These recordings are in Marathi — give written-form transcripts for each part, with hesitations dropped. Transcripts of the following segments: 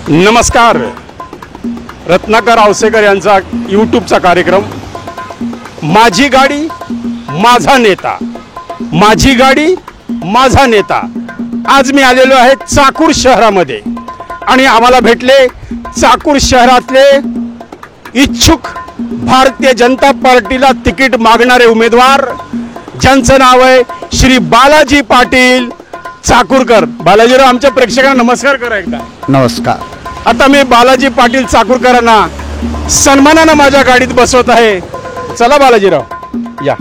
नमस्कार. रत्नाकर आवसेकर यांचा यूट्यूबचा कार्यक्रम माझी गाडी माझा नेता, माझी गाडी माझा नेता. आज मी आलेलो आहे चाकूर शहरामध्ये आणि आम्हाला भेटले चाकूर शहरातले इच्छुक भारतीय जनता पार्टीला तिकीट मागणारे उमेदवार ज्यांचं नाव आहे श्री बालाजी पाटील चाकूरकर. बालाजीराव, आमच्या प्रेक्षकांना नमस्कार करा एकदा. नमस्कार. आता मी बालाजी पाटील चाकूरकरांना सन्मानानं माझ्या गाडीत बसवत आहे. चला बालाजीराव या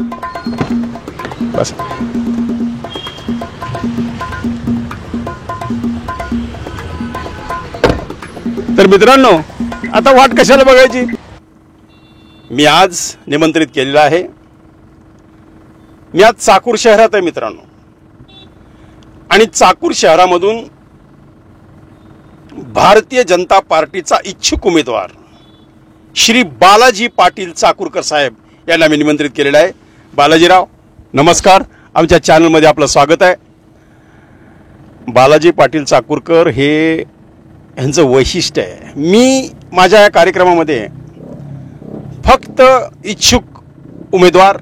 बस. तर मित्रांनो, आता वाट कशाला बघायची. मी आज निमंत्रित केलेलं आहे. मी आज चाकूर शहरात आहे मित्रांनो, आणि चाकूर शहरामधून भारतीय जनता पार्टीचा इच्छुक उमेदवार श्री बालाजी पाटील चाकूरकर साहेब यांना मी निमंत्रित केलेलं आहे. बालाजीराव नमस्कार, आमच्या चॅनलमध्ये आपलं स्वागत आहे. बालाजी पाटील चाकूरकर हे यांचं वैशिष्ट्य आहे. मी माझ्या या कार्यक्रमामध्ये फक्त इच्छुक उमेदवार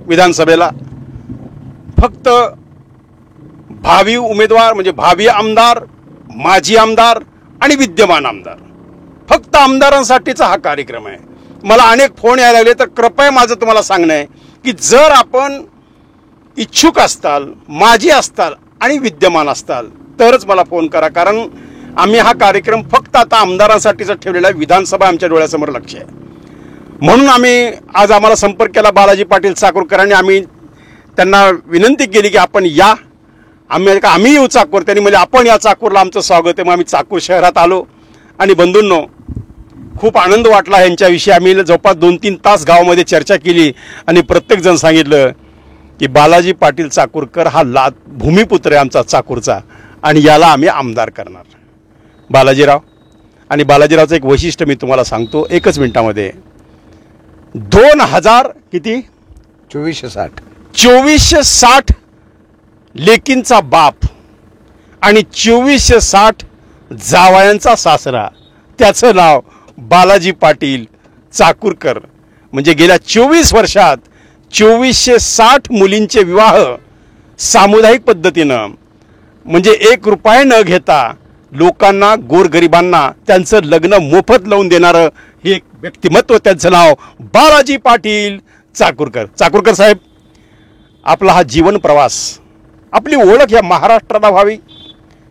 विधानसभेला, फक्त भावी उमेदवार म्हणजे भावी आमदार, माजी आमदार आणि विद्यमान आमदार, फक्त आमदारांसाठीचा हा कार्यक्रम आहे. मला अनेक फोन यायला लागले, तर कृपया माझं तुम्हाला सांगणं आहे की जर आपण इच्छुक असताल, माजी असताल आणि विद्यमान असताल तरच मला फोन करा, कारण आम्ही हा कार्यक्रम फक्त आता आमदारांसाठीचा ठेवलेला आहे. विधानसभा आमच्या डोळ्यासमोर लक्ष आहे, म्हणून आज आम्हाला संपर्क केला बालाजी पाटील चाकूरकरांनी. आम्ही त्यांना विनंती केली की आपण या, आम्ही येऊ चाकूर. त्यांनी म्हणजे आपण या चाकूरला, आमचं स्वागत आहे. मग आम्ही चाकूर शहरात आलो आणि बंधूंनो खूप आनंद वाटला यांच्याविषयी. आम्ही जवळपास 2-3 तास गावामध्ये चर्चा केली आणि प्रत्येकजण सांगितलं की बालाजी पाटील चाकूरकर हा भूमिपुत्र आहे आमचा चाकूरचा, आणि याला आम्ही आमदार करणार. बालाजीराव, आणि बालाजीरावचं एक वैशिष्ट्य मी तुम्हाला सांगतो एकच मिनिटामध्ये. 2000 किती 2460 लेकींचा बाप आणि 2460 जावयांचा सासरा, त्याचं नाव बालाजी पाटील चाकूरकर. म्हणजे गेल्या 24 वर्षात 2460 मुलींचे विवाह सामुदायिक पद्धतीनं, म्हणजे 1 रुपया न घेता लोकांना, गोरगरिबांना त्यांचं लग्न मोफत लावून देणारं हे एक व्यक्तिमत्व, त्यांचं नाव बालाजी पाटील चाकूरकर. चाकूरकर साहेब, आपला हा जीवन प्रवास, आपली ओळख या महाराष्ट्राला व्हावी,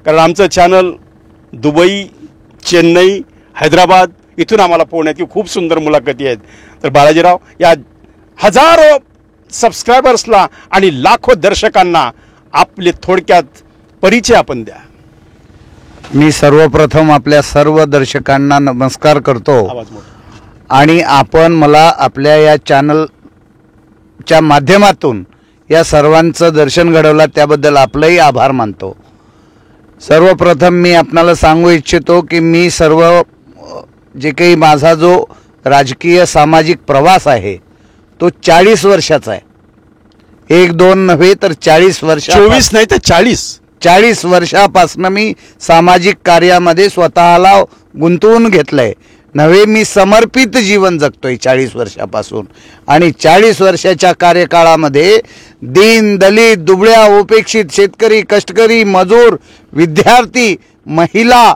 कारण आमचं चॅनल दुबई, चेन्नई, हैदराबाद इथून आम्हाला पोहण्यात खूप सुंदर मुलाखती आहेत. तर बालाजीराव, या हजारो सबस्क्रायबर्सला आणि लाखो दर्शकांना आपले थोडक्यात परिचय आपण द्या. मी सर्वप्रथम आपल्या सर्व दर्शकांना नमस्कार करतो, आणि आपण मला आपल्या या चॅनलच्या माध्यमातून या सर्वांचं दर्शन घडवलं त्याबद्दल आपलंही आभार मानतो. सर्वप्रथम मी आपणाला सांगू इच्छितो की मी जे काही माझा जो राजकीय सामाजिक प्रवास आहे तो 40 वर्षाचा आहे. 1-2 नव्हे तर 40 वर्ष, 24 नाही तर 40 वर्षापासून मी सामाजिक कार्यामध्ये स्वतःला गुंतवून घेतलंय. नव्हे, मी समर्पित जीवन जगतोय 40 वर्षापासून. आणि 40 वर्षाच्या कार्यकाळामध्ये दीन, दलित, दुबळ्या, उपेक्षित, शेतकरी, कष्टकरी, मजूर, विद्यार्थी, महिला,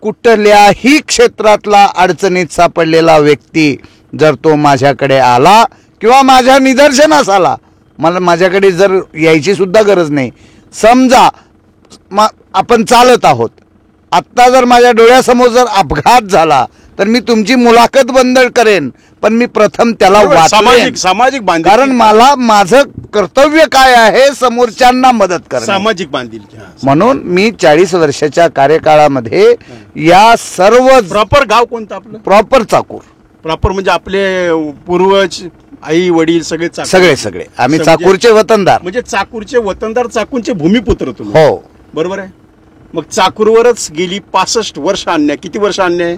कुठल्याही क्षेत्रातला अडचणीत सापडलेला व्यक्ती जर तो माझ्याकडे आला किंवा माझ्या निदर्शनास आला, माझ्याकडे जर यायची सुद्धा गरज नाही, समजा आपण चालत आहोत, आत्ता जर माझ्या डोळ्यासमोर जर अपघात झाला तर मी तुमची मुलाखत बंद करेन, पण मी प्रथम त्याला वाचेन. सामाजिक बांधिलकी, कारण मला माझं कर्तव्य काय आहे, समोरच्यांना मदत करणं, सामाजिक बांधिलकी. म्हणून मी 40 वर्षाच्या कार्यकाळामध्ये या सर्व. प्रॉपर गाव कोणतं आपलं? प्रॉपर चाकूर. प्रॉपर म्हणजे आपले पूर्वज, आई वडील सगळे सगळे आम्ही चाकूरचे वतनदार. म्हणजे चाकूरचे वतनदार, चाकूरचे भूमिपुत्र तुम्ही. हो, बरोबर आहे. मग चाकूरवरच गेली 65 वर्ष अन्याय. किती वर्ष अन्याय?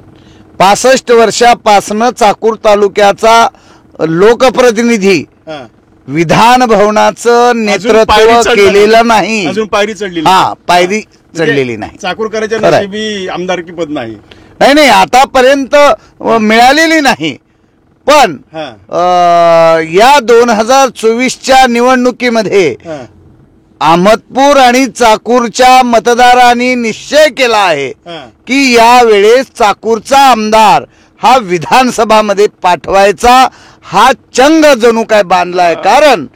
65 वर्षापासून चाकूर तालुक्याचा लोकप्रतिनिधी विधान भवनाचं नेतृत्व केलेलं नाही. अजून पायरी चढली. हा, पायरी चढलेली नाही. चाकूरकरांच्या खरं आहे. नशिबी आमदारकी पद नाही. नाही आतापर्यंत मिळालेली नाही. पण हा. या 2024च्या निवडणुकीमध्ये हा. अहमदपूर आणि चाकूरच्या मतदारांनी निश्चय केला आहे हा. की यावेळेस चाकूरचा आमदार हा विधानसभामध्ये पाठवायचा हा चंग जणू काय बांधलाय. कारण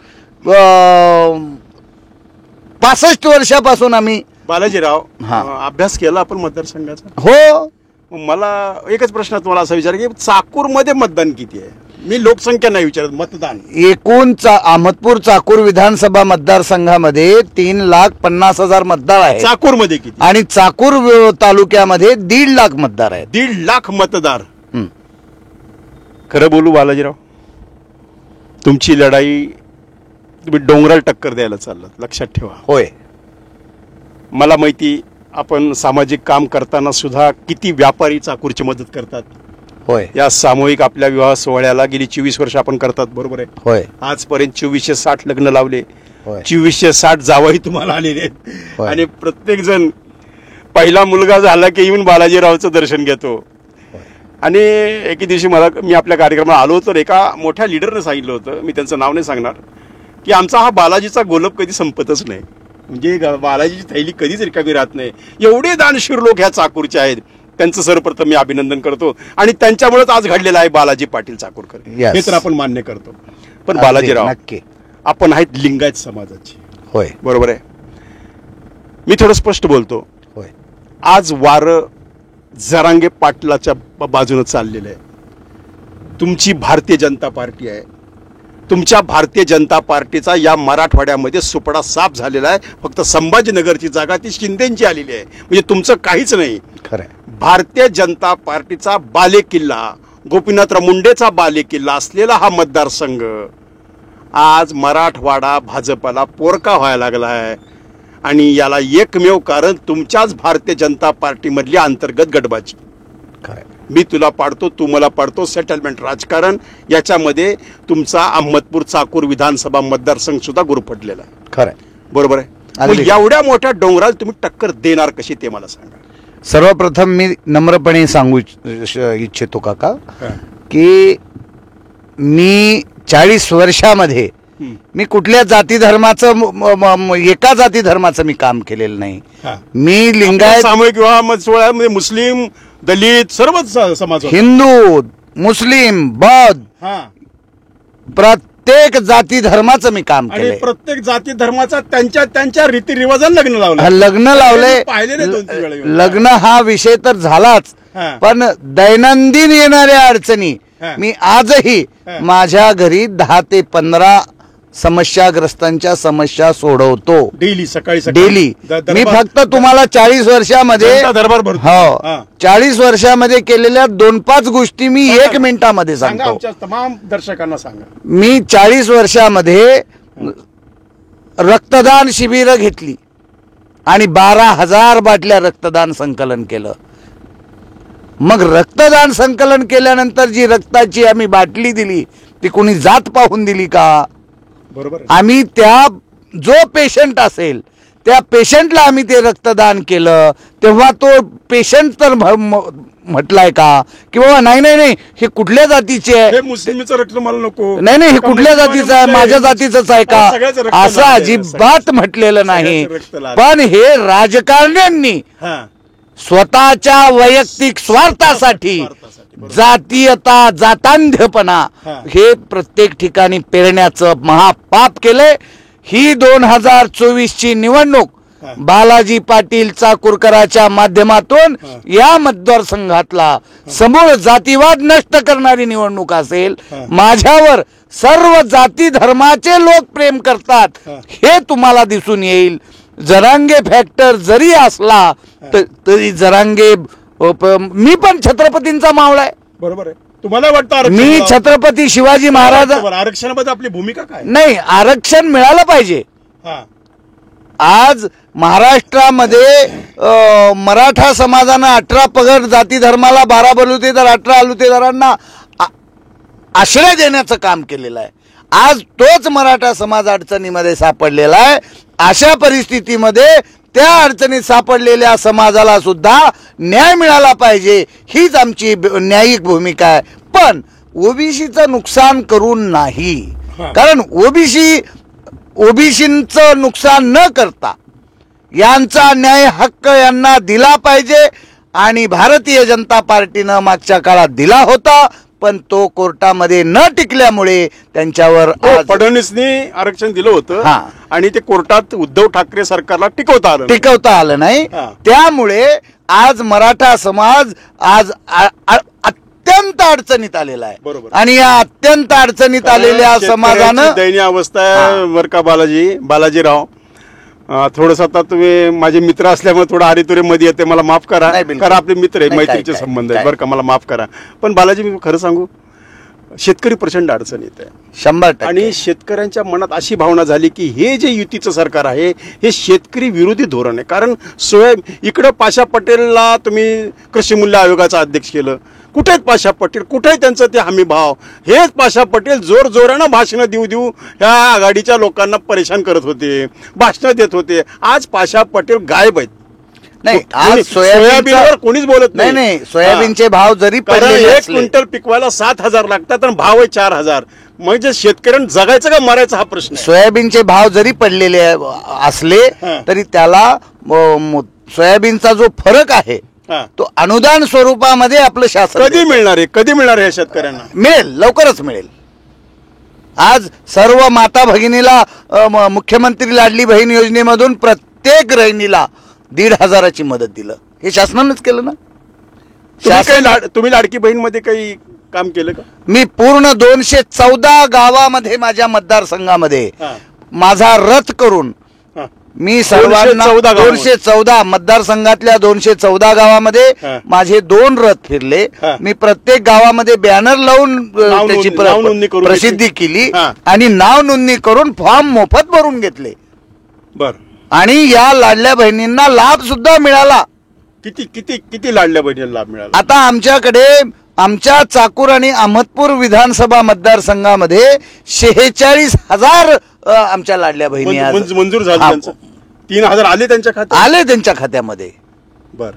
65 वर्षापासून आम्ही बालाजीराव हा. अभ्यास केला आपण मतदारसंघाचा. हो मला एकच प्रश्न तुम्हाला असा विचार की चाकूरमध्ये मतदान किती आहे? मी लोकसंख्या नाही विचारत, मतदान. एकूण अहमदपूर चाकूर विधानसभा मतदारसंघामध्ये 3,50,000 मतदार आहेत. चाकूरमध्ये किती? आणि चाकूर तालुक्यामध्ये 1.5 लाख मतदार आहेत. 1.5 लाख मतदार. हं. खरं बोलू बालाजीराव, तुमची लढाई तुम्ही डोंगराला टक्कर द्यायला चाललात, लक्षात ठेवा. होय. मला माहिती आपण सामाजिक काम करताना सुद्धा किती व्यापारी चाकूरची मदत करतात. होय. या सामूहिक आपल्या विवाह सोहळ्याला गेली 24 वर्ष आपण करतात, बरोबर आहे. होय. आजपर्यंत 2460 लग्न लावले, होय. 2460 जावई तुम्हाला आलेले आहेत. होय. आणि प्रत्येक जण पहिला मुलगा झाला की येऊन बालाजीरावचं दर्शन घेतो. आणि एके दिवशी मी आपल्या कार्यक्रमाला आलो होतो, एका मोठ्या लीडरने सांगितलं होतं, मी त्यांचं नाव नाही सांगणार, की आमचा हा बालाजीचा गोलब कधी संपतच नाही. म्हणजे बालाजीची थैली कधीच रिकामी राहत नाही. एवढे दानशूर लोक ह्या चाकूरचे आहेत. त्यांचं सर्वप्रथम मी अभिनंदन करतो. आणि त्यांच्यामुळेच आज घडलेलं आहे बालाजी पाटील चाकूरकर. Yes. हे तर आपण मान्य करतो. पण बालाजीराव, नक्की आपण आहेत लिंगायत समाजाची, होय. बरोबर आहे. मी थोडं स्पष्ट बोलतो. होय. आज वारं जरांगे पाटलाच्या बाजूने चाललेलं आहे. तुमची भारतीय जनता पार्टी आहे. तुमच्या भारतीय जनता पार्टीचा या मराठवाड्यामध्ये सुपडा साफ झालेला आहे. फक्त संभाजीनगरची जागा ती शिंदेची आलेली आहे. म्हणजे तुमचं काहीच नाही. खरंय. भारतीय जनता पार्टीचा बालेकिल्ला, गोपीनाथराव मुंडेचा बालेकिल्ला असलेला हा मतदारसंघ आज मराठवाडा भाजपला पोरका व्हायला लागला आहे. आणि याला एकमेव कारण तुमच्याच भारतीय जनता पार्टीमधली अंतर्गत गटबाजी. खरंय. मी तुला पाडतो, तू मला पाडतो, सेटलमेंट राजकारण, याच्यामध्ये तुमचा अहमदपूर चाकूर विधानसभा मतदारसंघ सुद्धा गुरफटलेला आहे. खरंय. बरोबर आहे. अगदी. मग एवढ्या मोठ्या डोंगराला तुम्ही टक्कर देणार कशी ते मला सांगा. सर्वप्रथम मी नम्रपणे सांगू इच्छितो काका की मी 40 वर्षामध्ये मी कुठल्या जाती धर्माचं एका जाती धर्माचं मी काम केलेलं नाही. मी लिंगायत, सामूहिक विवाह सोहळ्यामध्ये मुस्लिम, दलित सर्वच समाज, हिंदू, मुस्लिम, बौद्ध, प्रत्येक जाती धर्माचं मी काम आणि केलंय. प्रत्येक जाती धर्माचा त्यांच्या रीतिरिवाजाने लग्न लावलं. लग्न लावलंय. पाहिले नाही 2-3 वेळा. लग्न हा विषय तर झालाच, पण दैनंदिन येणाऱ्या अडचणी मी आजही माझ्या घरी 10 ते 15 समस्याग्रस्तांच्या समस्या सोडवतो. डेली सकाळी डेली. मी फक्त तुम्हाला 40 वर्षामध्ये दरबार भरतो. हो, 40 वर्षामध्ये केलेल्या 2-5 गोष्टी मी 1 मिनिटामध्ये सांगतो. आमच्या तमाम दर्शकांना सांगा. मी 40 वर्षामध्ये रक्तदान शिबिरं घेतली आणि 12,000 बाटल्या रक्तदान संकलन केलं. मग रक्तदान संकलन केल्यानंतर जी रक्ताची आम्ही बाटली दिली ती कोणी जात पाहून दिली का? बरोबर. आम्ही त्या जो पेशंट असेल त्या पेशंटला आम्ही ते रक्तदान केलं तेव्हा तो पेशंट तर म्हटलाय का की बाबा नाही हे कुठल्या जातीचे आहे, हे मुस्लिमचं रक्त मला नको, नाही हे कुठल्या जातीचं आहे, माझ्या जातीचंच आहे का, असं अजिबात म्हटलेलं नाही. पण हे राजकारण्यांनी स्वतःच्या वैयक्तिक स्वार्थासाठी जातीयता, जातांध्यपणा हे प्रत्येक ठिकाणी पेरण्याचं महापाप केलंय. ही 2024ची निवडणूक बालाजी पाटील चाकूरकराच्या माध्यमातून या मतदारसंघातला समूळ जातीवाद नष्ट करणारी निवडणूक असेल. माझ्यावर सर्व जाती धर्माचे लोक प्रेम करतात हे तुम्हाला दिसून येईल. जरांगे फॅक्टर जरी असला तरी जरांगे, मी पण छत्रपतींचा मावळा आहे. बरोबर आहे. तुम्हाला वाटतं मी छत्रपती शिवाजी महाराज. आरक्षणामध्ये आपली भूमिका काय? नाही, आरक्षण मिळालं पाहिजे. आज महाराष्ट्रामध्ये मराठा समाजानं 18 पगड, जाती धर्माला 12 बलुतेदार, 18 अलुतेदारांना आश्रय देण्याचं काम केलेलं आहे. आज तोच मराठा समाज अडचणीमध्ये सापडलेला आहे. अशा परिस्थितीमध्ये त्या अडचणीत सापडलेल्या समाजाला सुद्धा न्याय मिळाला पाहिजे, हीच आमची न्यायिक भूमिका आहे. पण ओबीसीचं नुकसान करून नाही, कारण ओबीसीचं नुकसान न करता यांचा न्याय हक्क यांना दिला पाहिजे. आणि भारतीय जनता पार्टीनं मागच्या काळात दिला होता, पण तो कोर्टामध्ये न टिकल्यामुळे त्यांच्यावर फडणवीसनी आरक्षण दिलं होतं आणि ते कोर्टात उद्धव ठाकरे सरकारला टिकवता आलं नाही. त्यामुळे आज मराठा समाज आज अत्यंत अडचणीत आलेला आहे. बरोबर. आणि या अत्यंत अडचणीत आलेल्या समाजानं दयनीय अवस्था आहे. बर का बालाजीराव, थोडस आता तुम्ही माझे मित्र असल्यामुळे थोडं हरितुरे मध्ये येते, मला माफ करा, कारण आपले मित्र आहे, मैत्रीचे संबंध आहे, बरं का, मला माफ करा. पण बालाजी, मी खरं सांगू, शेतकरी प्रचंड अडचणीत आहे 100%. आणि शेतकऱ्यांच्या मनात अशी भावना झाली की हे जे युतीचं सरकार आहे हे शेतकरी विरोधी धोरण आहे. कारण इकडं पाशा पटेलला तुम्ही कृषी मूल्य आयोगाचं अध्यक्ष केलं, कुठे आहेत पाशा पटेल, कुठे आहे त्यांचं ते हमी भाव? हेच पाशा पटेल जोरानं भाषणं देऊ ह्या आघाडीच्या लोकांना परेशान करत होते, भाषणं देत होते. आज पाशा पटेल गायब आहेत. नाही, आज सोयाबीनवर कोणीच बोलत नाही. सोयाबीनचे भाव जरी पडले, 1 क्विंटल पिकवायला 7,000 लागतात आणि भाव आहे 4,000. म्हणजे शेतकऱ्यांना जगायचं का मरायचं हा प्रश्न. सोयाबीनचे भाव जरी पडलेले असले तरी त्याला सोयाबीनचा जो फरक आहे तो अनुदान स्वरूपामध्ये आपलं शासन कधी मिळणार आहे शेतकऱ्यांना? मिळेल, लवकरच मिळेल. आज सर्व माता भगिनीला मुख्यमंत्री लाडली बहीण योजनेमधून प्रत्येक गृहिणीला 1,500ची मदत दिलं, हे शासनानंच केलं ना. तुम्ही लाडकी बहीण मध्ये काही काम केलं का? मी पूर्ण 214 गावामध्ये माझ्या मतदारसंघामध्ये माझा रथ करून मी सर्वांना 214 मतदारसंघातल्या 214 गावामध्ये माझे 2 रथ फिरले. मी प्रत्येक गावामध्ये बॅनर लावून त्याची प्रसिद्धी केली आणि नाव नोंदणी करून फॉर्म मोफत भरून घेतले. बर. आणि या लाडल्या बहिणींना लाभ सुद्धा मिळाला. किती लाडल्या बहिणींना लाभ मिळाला? आता आमच्याकडे आमच्या चाकूर आणि अहमदपूर विधानसभा मतदारसंघामध्ये 46,000 आमच्या लाडल्या बहिणी मंजूर झाले. 3,000 आले त्यांच्या खात्यात? आले त्यांच्या खात्यामध्ये. बर.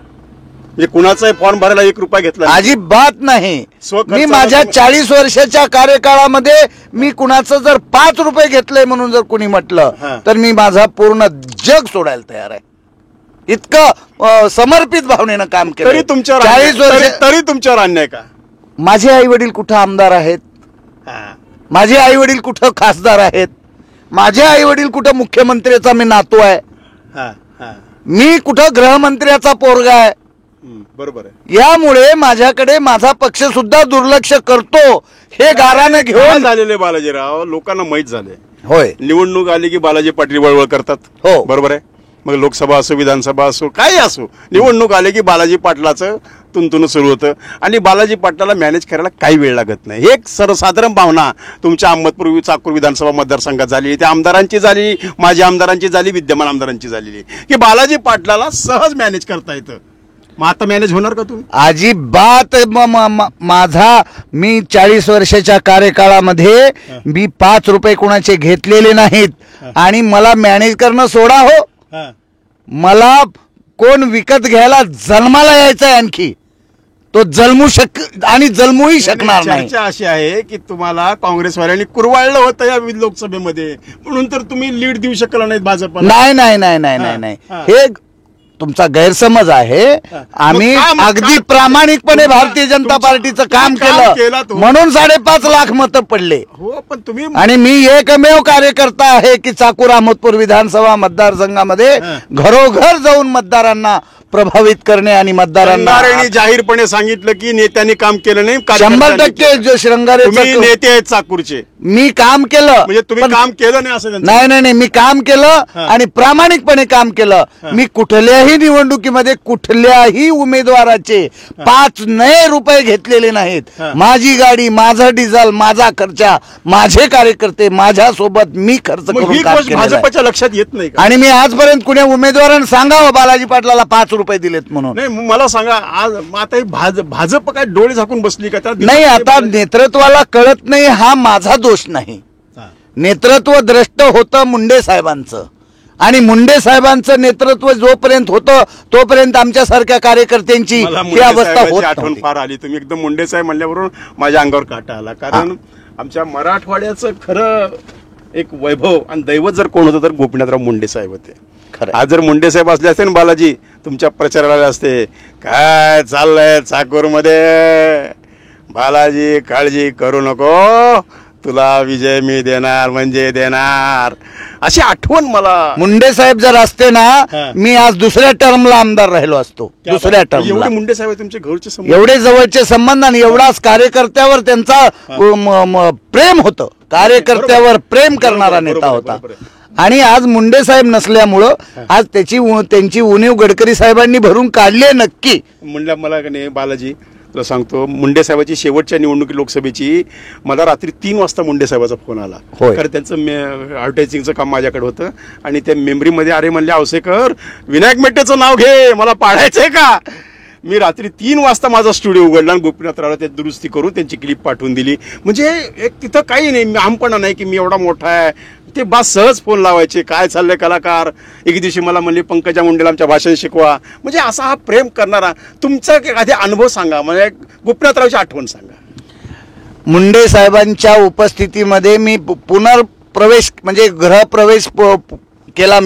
म्हणजे कुणाचा फॉर्म भरायला 1 रुपया घेतला? अजिबात नाही. मी माझ्या 40 वर्षाच्या कार्यकाळामध्ये मी कुणाचं जर 5 रुपये घेतलंय म्हणून जर कुणी म्हटलं तर मी माझा पूर्ण जग सोडायला तयार आहे. इतकं समर्पित भावनेनं काम केलं. तरी तुमच्यावर अन्याय का? माझे आई वडील कुठं आमदार आहेत, माझे आई वडील कुठं खासदार आहेत, माझे आई वडील कुठं मुख्यमंत्र्याचा मी नातू आहे, मी कुठं गृहमंत्र्याचा पोरगा आहे. बरोबर आहे. यामुळे माझ्याकडे माझा पक्ष सुद्धा दुर्लक्ष करतो हे गारानं घेऊन झालेले बालाजीराव, लोकांना माहीत झाले. होय, निवडणूक आली की बालाजी पाटील वळवळ करतात. हो, बरोबर आहे. मग लोकसभा असो, विधानसभा असो, काही असो, निवडणूक आली की बालाजी पाटलाचं तुंतुन सुरू होतं आणि बालाजी पाटलाला मॅनेज करायला काही वेळ लागत नाही. एक सर्वसाधारण भावना तुमच्या अहमदपूर चाकूर विधानसभा मतदारसंघात झाली, त्या आमदारांची झाली, माजी आमदारांची झाली, विद्यमान आमदारांची झालेली, की बालाजी पाटलाला सहज मॅनेज करता येतं. मग आता मॅनेज होणार का तुम्ही? अजिबात. मी 40 वर्षाच्या कार्यकाळामध्ये मी 5 रुपये कोणाचे घेतलेले नाहीत आणि मला मॅनेज करणं सोडा हो. मला कोण विकत घ्यायला जन्माला यायचंय, आणखी तो जन्मूही शकणार नाही. चर्चा अशी आहे की तुम्हाला काँग्रेसवाल्यांनी कुरवाळलं होतं या लोकसभेमध्ये, म्हणून तर तुम्ही लीड देऊ शकला नाहीत भाजपला. नाही. हे तुमचा गैरसमज आहे. आम्ही अगदी प्रामाणिकपणे भारतीय जनता पार्टीचं काम केलं म्हणून 5.5 लाख मतं पडले. हो, पण तुम्ही आणि मी एकमेव कार्यकर्ता आहे की चाकूर अहमदपूर विधानसभा मतदारसंघामध्ये घरोघर जाऊन मतदारांना प्रभावित करणे आणि मतदारांना जाहीरपणे सांगितलं की नेत्यांनी काम केलं नाही. 100% श्रंगारे नेते आहेत चाकूरचे. मी काम केलं, म्हणजे तुम्ही काम केलं नाही असं? नाही, मी काम केलं आणि प्रामाणिकपणे काम केलं. मी कुठल्याही निवडणुकीमध्ये कुठल्याही उमेदवाराचे 5 नये रुपये घेतलेले नाहीत. माझी गाडी, माझा डिझेल, माझा खर्च, माझे कार्यकर्ते माझ्या सोबत मी खर्च करून भाजपच्या लक्षात येत नाही. आणि मी आजपर्यंत कुण्या उमेदवारांना सांगावं बालाजी पाटलाला 5 रुपये दिलेत म्हणून? नाही, मला सांगा, आज आता भाजप काय डोळे झाकून बसली का? नाही, आता नेतृत्वाला कळत नाही हा माझा दोष नाही. नेतृत्व द्रष्ट होतं मुंडे साहेबांचं आणि मुंडे साहेबांचं नेतृत्व जोपर्यंत होतं तोपर्यंत आमच्यासारख्या कार्यकर्त्यांची मला ही मुंडे अवस्था साहेबांची होत आठवण नव्हती. फार आली. तुम्ही एकदम मुंडे साहेब म्हणल्यावरून माझ्या अंगावर काटा आला. कारण आमच्या मराठवाड्याचं खरं एक वैभव आणि दैवत जर कोण होतं तर गोपीनाथराव मुंडे साहेब होते. खरं. आज जर मुंडे साहेब असले असते ना बालाजी तुमच्या प्रचाराला असते, काय चाललंय चाकूरमध्ये, बालाजी काळजी करू नको, तुला विजय मी देणार म्हणजे देणार, अशी आठवण मला. मुंडे साहेब जर असते ना मी आज दुसऱ्या टर्मला आमदार राहिलो असतो. दुसऱ्या टर्मला एवढे मुंडे साहेब तुमच्या घरचे संबंध, एवढे जवळचे संबंध आणि एवढाच कार्यकर्त्यावर त्यांचा प्रेम होतं. कार्यकर्त्यावर प्रेम करणारा नेता होता. आणि आज मुंडे साहेब नसल्यामुळं आज त्यांची उणीव गडकरी साहेबांनी भरून काढली आहे नक्की. मला का नाही बालाजी तुला सांगतो, मुंडे साहेबाची शेवटच्या निवडणुकी लोकसभेची मला रात्री 3 वाजता मुंडे साहेबाचा फोन आला. कारण त्यांचं ॲडव्हर्टायझिंगचं काम माझ्याकडे होतं आणि त्या मेमरीमध्ये अरे म्हणले औसेकर विनायक मेटेचं नाव घे, मला पाडायचंय का. मी रात्री 3 वाजता माझा स्टुडिओ उघडला आणि गोपीनाथरावला ते दुरुस्ती करून त्यांची क्लिप पाठवून दिली. म्हणजे एक तिथं काही नाही, आमपणा नाही की मी एवढा मोठा आहे. ते बास सहज फोन लावायचे, काय चाललंय कलाकार. एक दिवशी मला म्हणले पंकजा मुंडेला आमच्या भाषण शिकवा. म्हणजे असा हा प्रेम करणारा तुमचा एखादा अनुभव सांगा, म्हणजे गोपीनाथरावची आठवण सांगा. मुंडे साहेबांच्या उपस्थितीमध्ये मी पुनर्प्रवेश म्हणजे गृहप्रवेश केला.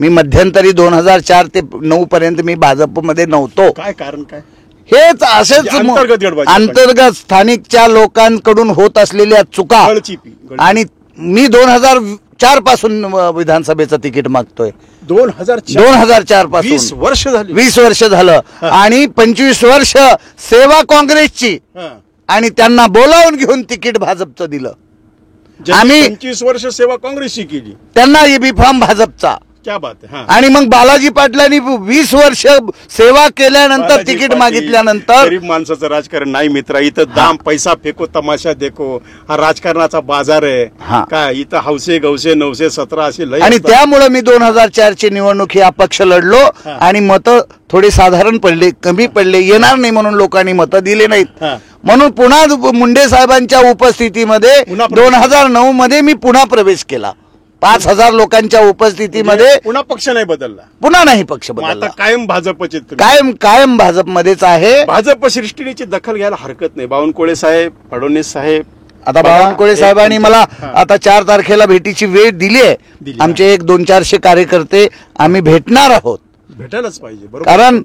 मी मध्यंतरी 2004 ते 2009 पर्यंत मी भाजपमध्ये नव्हतो. काय कारण काय? हेच असेच अंतर्गत स्थानिकच्या लोकांकडून होत असलेल्या चुका. आणि मी 2004 पासून विधानसभेचं तिकीट मागतोय. 2004 पासून 20 वर्ष झालं आणि 25 वर्ष सेवा काँग्रेसची आणि त्यांना बोलावून घेऊन तिकीट भाजपचं दिलं. आम्ही 25 वर्ष सेवा काँग्रेसची केली, त्यांना ईबी फॉर्म भाजपचा. क्या बात है. आणि मग बालाजी पाटलांनी 20 वर्ष सेवा केल्यानंतर तिकीट मागितल्यानंतर. गरीब माणसाचं राजकारण नाही मित्रा, इथं दाम पैसा फेको तमाशा देखो, हा राजकारणाचा बाजार आहे. काय इथं हौसे गौसे 917 असे लय. आणि त्यामुळे मी 2004 ची निवडणूक ही अपक्ष लढलो आणि मतं थोडी साधारण पडले, कमी पडले, येणार नाही म्हणून लोकांनी मतं दिले नाहीत. म्हणून पुन्हा मुंडे साहेबांच्या उपस्थितीमध्ये 2009 मध्ये मी पुन्हा प्रवेश केला. 5000 लोकांच्या उपस्थितीमध्ये. पुन्हा पक्ष नाही बदलला, पुन्हा नाही पक्ष बदलला, कायम भाजपचे, कायम भाजपमध्येच आहे. भाजप सृष्टीची दखल घ्यायला हरकत नाही. बावनकुळे साहेब, फडणवीस साहेब, आता बावनकुळे साहेबांनी मला आता 4 तारखेला भेटीची वेळ दिली आहे. आमचे 100-200-400 कार्यकर्ते आम्ही भेटणार आहोत. भेटायलाच पाहिजे, कारण